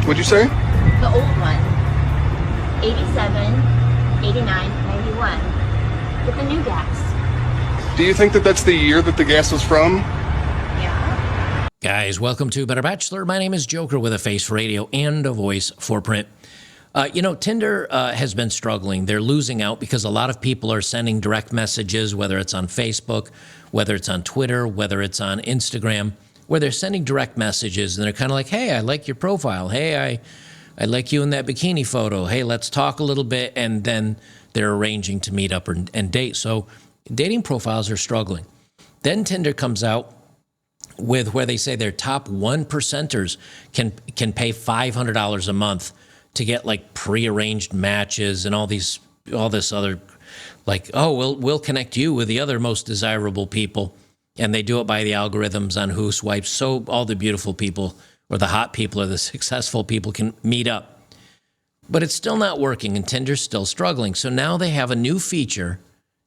What'd you say? The old one. 87, 89, 91. With the new gas. Do you think that that's the year that the gas was from? Yeah. Guys, welcome to Better Bachelor. My name is Joker with a face for radio and a voice for print. Tinder has been struggling. They're losing out because a lot of people are sending direct messages, whether it's on Facebook, whether it's on Twitter, whether it's on Instagram, where they're sending direct messages and they're kind of like, hey, I like your profile. Hey, I like you in that bikini photo. Hey, let's talk a little bit. And then they're arranging to meet up and date. So dating profiles are struggling. Then Tinder comes out with where they say their top 1%ers can pay $500 a month to get like prearranged matches and all this other, like, oh, we'll connect you with the other most desirable people. And they do it by the algorithms on who swipes. So all the beautiful people or the hot people or the successful people can meet up. But it's still not working and Tinder's still struggling. So now they have a new feature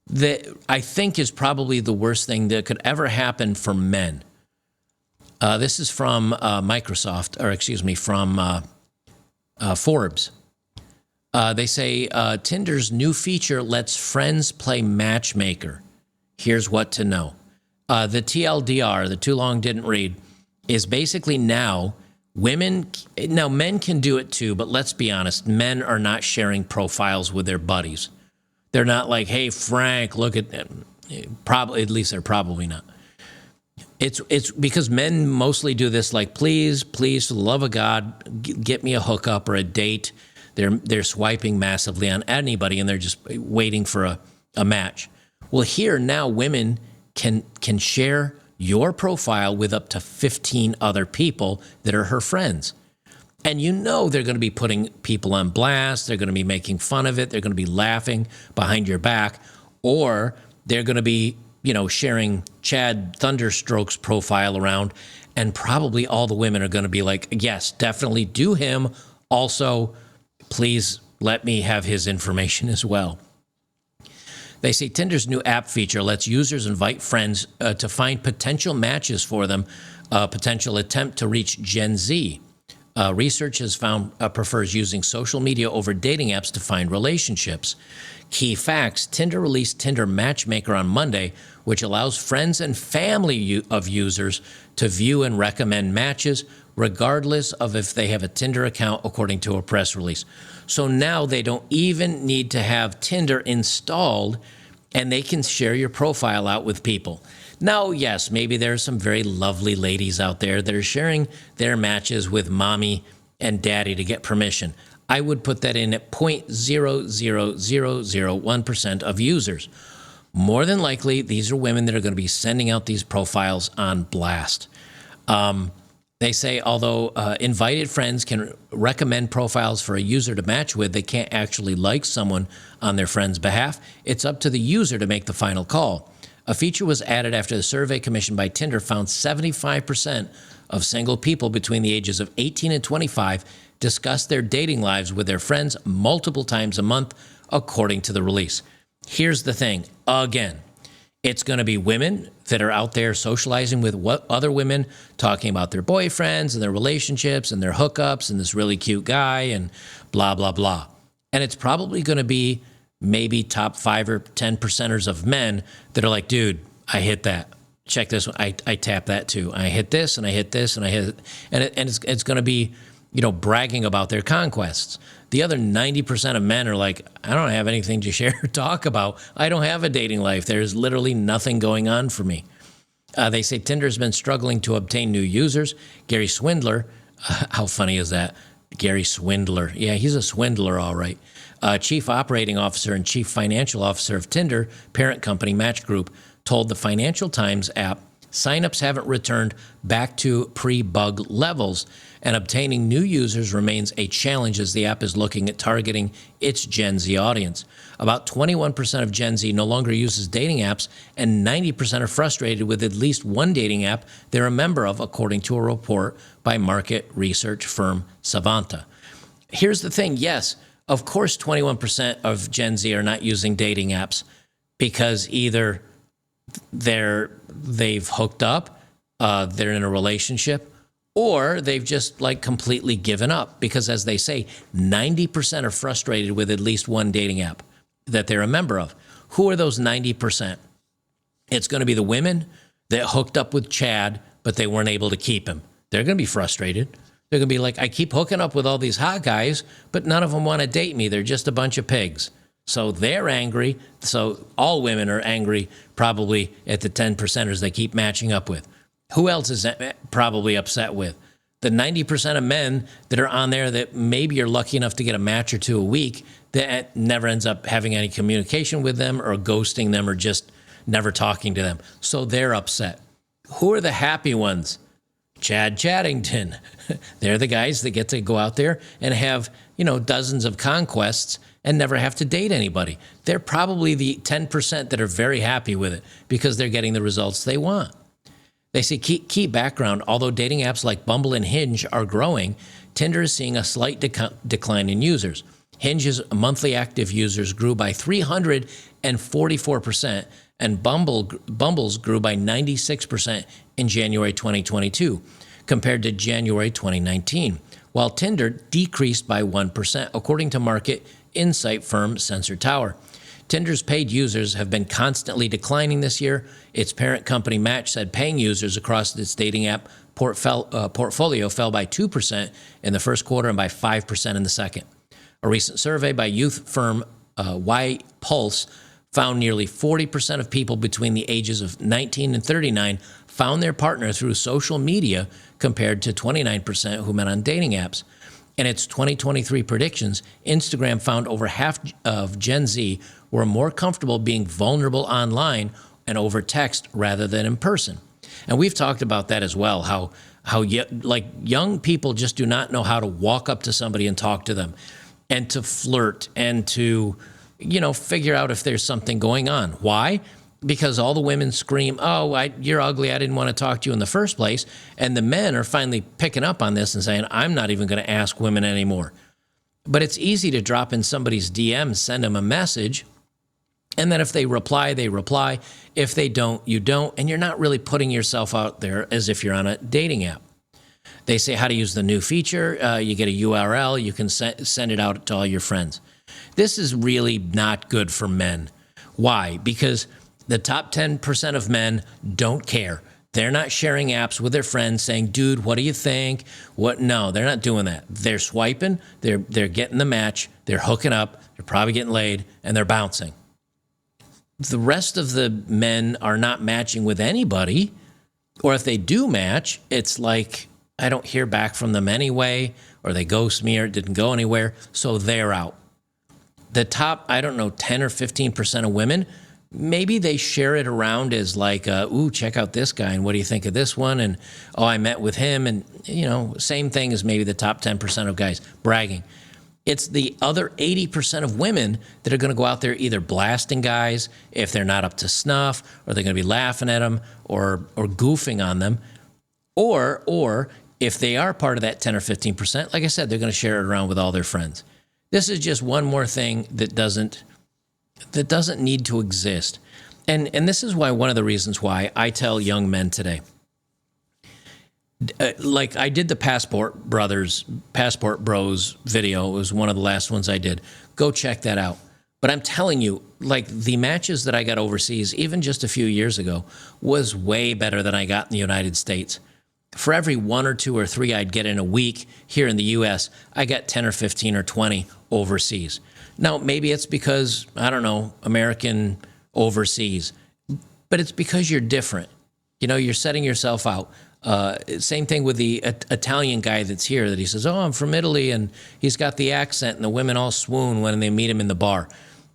that I think is probably the worst thing that could ever happen for men. This is from from Forbes. They say Tinder's new feature lets friends play matchmaker. Here's what to know. The TLDR, the too long didn't read, is basically now men can do it too, but let's be honest, men are not sharing profiles with their buddies. They're not like, hey, Frank, look at them. Probably, at least they're probably not. It's because men mostly do this like, please, for the love of God, get me a hookup or a date. They're swiping massively on anybody and they're just waiting for a match. Well, here now women can share your profile with up to 15 other people that are her friends. And they're going to be putting people on blast. They're going to be making fun of it. They're going to be laughing behind your back. Or they're going to be, sharing Chad Thunderstroke's profile around. And probably all the women are going to be like, yes, definitely do him. Also, please let me have his information as well. They say Tinder's new app feature lets users invite friends to find potential matches for them, a potential attempt to reach Gen Z. Research has found prefers using social media over dating apps to find relationships. Key facts: Tinder released Tinder Matchmaker on Monday, which allows friends and family of users to view and recommend matches, regardless of if they have a Tinder account, according to a press release. So now they don't even need to have Tinder installed, and they can share your profile out with people. Now, yes, maybe there are some very lovely ladies out there that are sharing their matches with mommy and daddy to get permission. I would put that in at 0.00001% of users. More than likely, these are women that are going to be sending out these profiles on blast. They say although invited friends can recommend profiles for a user to match with, they can't actually like someone on their friend's behalf. It's up to the user to make the final call. A feature was added after the survey commissioned by Tinder found 75% of single people between the ages of 18 and 25 discuss their dating lives with their friends multiple times a month, according to the release. Here's the thing, again. It's going to be women that are out there socializing with other women, talking about their boyfriends and their relationships and their hookups and this really cute guy and blah, blah, blah. And it's probably going to be maybe top 5 or 10%ers of men that are like, dude, I hit that. Check this one. I tap that too. I hit this and I hit this and I hit it. And it's going to be, bragging about their conquests. The other 90% of men are like, I don't have anything to share or talk about. I don't have a dating life. There's literally nothing going on for me. They say Tinder's been struggling to obtain new users. Gary Swindler, how funny is that? Gary Swindler. Yeah, he's a swindler, all right. Chief Operating Officer and Chief Financial Officer of Tinder, parent company Match Group, told the Financial Times app, signups haven't returned back to pre-bug levels, and obtaining new users remains a challenge as the app is looking at targeting its Gen Z audience. About 21% of Gen Z no longer uses dating apps, and 90% are frustrated with at least one dating app they're a member of, according to a report by market research firm Savanta. Here's the thing, yes, of course 21% of Gen Z are not using dating apps because either they've hooked up, they're in a relationship, or they've just like completely given up because, as they say, 90% are frustrated with at least one dating app that they're a member of. Who are those 90%? It's going to be the women that hooked up with Chad, but they weren't able to keep him. They're going to be frustrated. They're going to be like, I keep hooking up with all these hot guys, but none of them want to date me. They're just a bunch of pigs. So they're angry. So all women are angry probably at the 10%ers they keep matching up with. Who else is probably upset with? The 90% of men that are on there that maybe you're lucky enough to get a match or two a week that never ends up having any communication with them or ghosting them or just never talking to them. So they're upset. Who are the happy ones? Chad Chaddington. They're the guys that get to go out there and have, dozens of conquests and never have to date anybody. They're probably the 10% that are very happy with it because they're getting the results they want. They say key background, although dating apps like Bumble and Hinge are growing, Tinder is seeing a slight decline in users. Hinge's monthly active users grew by 344%, and Bumble's grew by 96% in January 2022 compared to January 2019, while Tinder decreased by 1%, according to market insight firm Sensor Tower. Tinder's paid users have been constantly declining this year. Its parent company Match said paying users across its dating app portfolio fell by 2% in the first quarter and by 5% in the second. A recent survey by youth firm Y Pulse found nearly 40% of people between the ages of 19 and 39 found their partner through social media compared to 29% who met on dating apps. In its 2023 predictions, Instagram found over half of Gen Z were more comfortable being vulnerable online and over text rather than in person. And we've talked about that as well, how young people just do not know how to walk up to somebody and talk to them and to flirt and to, figure out if there's something going on. Why? Because all the women scream, you're ugly, I didn't want to talk to you in the first place. And the men are finally picking up on this and saying, I'm not even going to ask women anymore. But it's easy to drop in somebody's DM, send them a message, and then if they reply, they reply. If they don't, you don't. And you're not really putting yourself out there as if you're on a dating app. They say how to use the new feature. You get a URL, you can send it out to all your friends. This is really not good for men. Why? Because the top 10% of men don't care. They're not sharing apps with their friends saying, dude, what do you think? What? No, they're not doing that. They're swiping, they're getting the match, they're hooking up, they're probably getting laid, and they're bouncing. The rest of the men are not matching with anybody, or if they do match, it's like, I don't hear back from them anyway, or they ghost me or it didn't go anywhere, so they're out. The top, 10 or 15% of women, maybe they share it around as like, check out this guy, and what do you think of this one? And, I met with him, and, same thing as maybe the top 10% of guys bragging. It's the other 80% of women that are going to go out there either blasting guys if they're not up to snuff, or they're going to be laughing at them or goofing on them, or if they are part of that 10 or 15%, like I said, they're going to share it around with all their friends. This is just one more thing that doesn't need to exist. And this is why one of the reasons why I tell young men today, like I did the Passport Bros video. It was one of the last ones I did. Go check that out. But I'm telling you, like the matches that I got overseas, even just a few years ago, was way better than I got in the United States. For every 1 or 2 or 3 I'd get in a week here in the U.S., I got 10 or 15 or 20 overseas. Now, maybe it's because, American overseas, but it's because you're different. You're setting yourself out. Same thing with the Italian guy that's here that he says, I'm from Italy, and he's got the accent, and the women all swoon when they meet him in the bar.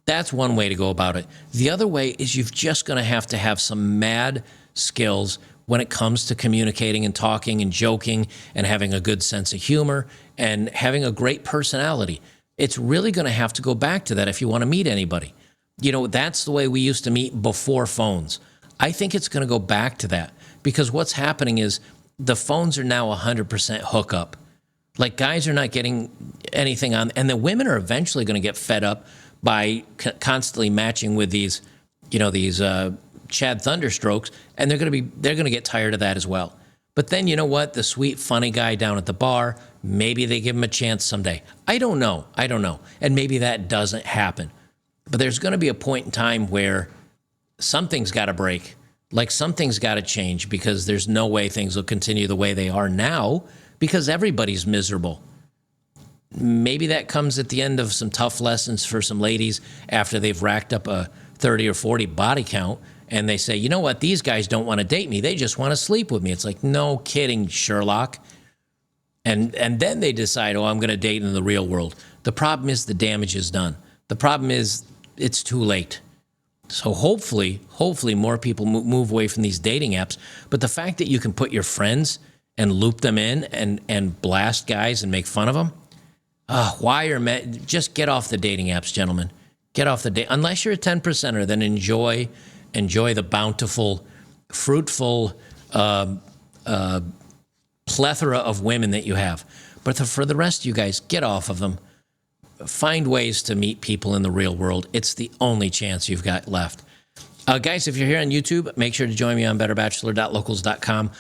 That's one way to go about it. The other way is you've just going to have some mad skills when it comes to communicating and talking and joking and having a good sense of humor and having a great personality. It's really going to have to go back to that if you want to meet anybody. That's the way we used to meet before phones. I think it's going to go back to that because what's happening is the phones are now 100% hookup. Like guys are not getting anything on, and the women are eventually going to get fed up by constantly matching with these Chad Thunderstrokes, and they're going to get tired of that as well. But then you know what? The sweet, funny guy down at the bar, maybe they give him a chance someday. I don't know. And maybe that doesn't happen. But there's going to be a point in time where something's got to break. Like something's got to change, because there's no way things will continue the way they are now, because everybody's miserable. Maybe that comes at the end of some tough lessons for some ladies after they've racked up a 30 or 40 body count. And they say, you know what, these guys don't want to date me. They just want to sleep with me. It's like, no kidding, Sherlock. And then they decide, oh, I'm going to date in the real world. The problem is the damage is done. The problem is it's too late. So hopefully more people move away from these dating apps. But the fact that you can put your friends and loop them in and blast guys and make fun of them, why are men? Just get off the dating apps, gentlemen. Get off the date. Unless you're a 10%er, then enjoy the bountiful, fruitful plethora of women that you have. But for the rest of you guys, get off of them. Find ways to meet people in the real world. It's the only chance you've got left. Guys, if you're here on YouTube, make sure to join me on betterbachelor.locals.com.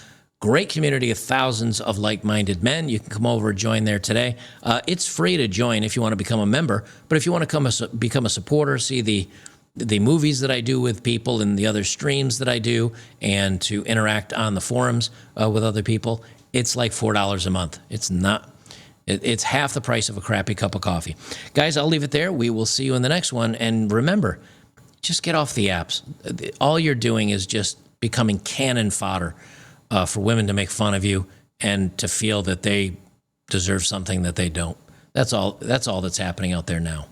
Great community of thousands of like-minded men. You can come over and join there today. It's free to join if you want to become a member. But if you want to become a supporter, see the movies that I do with people and the other streams that I do, and to interact on the forums with other people, it's like $4 a month. It's not. It's half the price of a crappy cup of coffee. Guys, I'll leave it there. We will see you in the next one. And remember, just get off the apps. All you're doing is just becoming cannon fodder for women to make fun of you and to feel that they deserve something that they don't. That's all that's happening out there now.